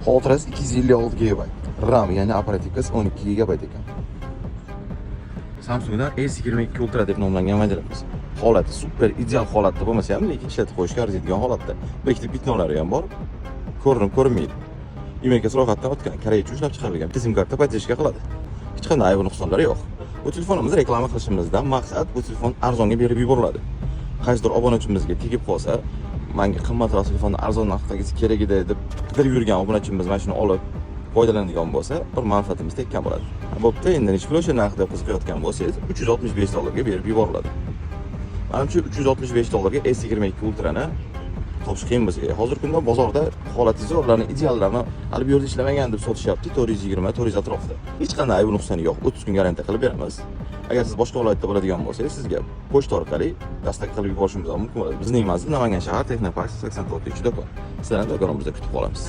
Xotirasi 256 GB. RAM ya'ni operativkasi 12 GB ekan. Samsung'dan S22 Ultra deb nomlangan modelimiz. Holati super ideal holatda bo'lmasa ham, lekin ishlatib qo'yishga arziydigan holatda. Bir ikkita bitnolari ham bor. Ko'rinmaydi. Amerikasi ro'yxatdan o'tgan, Koreyacha ishlab chiqarilgan. Sim karta podдержка qiladi. Hech qanday ayb nuqsonlari yo'q. Bu telefonimizni reklama qilishimizdan maqsad bu telefon arzonga berib yuboriladi. Qaysidir obunachimizga tegib qolsa, menga qimmatroq telefonni arzon narxdagisi kerak edi deb qidirib yurgan obunachimiz mana shuni olib foydalanadigan bo'lsa, bir manfaatimiz tekkan bo'ladi. Bo'pti, endi necha pul o'sha narxda qiziqayotgan bo'lsangiz, $365 ga berib yuboriladi. Menimcha $365 ga S22 Ultra'ni topish qiyin bizga. Hozirgi kunda bozorda holatizorlarning ideallarini hali bu yerda ishlamagan deb sotishyapti, 420, 400 atrofida. Hech qanday ayb nuqsoni yo'q. 30 kun garantiya qilib beramiz. Agar siz boshqa viloyatda bo'ladigan bo'lsangiz, sizga pochta orqali dastak qilib yuborishimiz mumkin bo'ladi. Bizning manzil Namangan shahar Texnopark 84-do'kon. Sizlarni do'konimizda kutib qolamiz.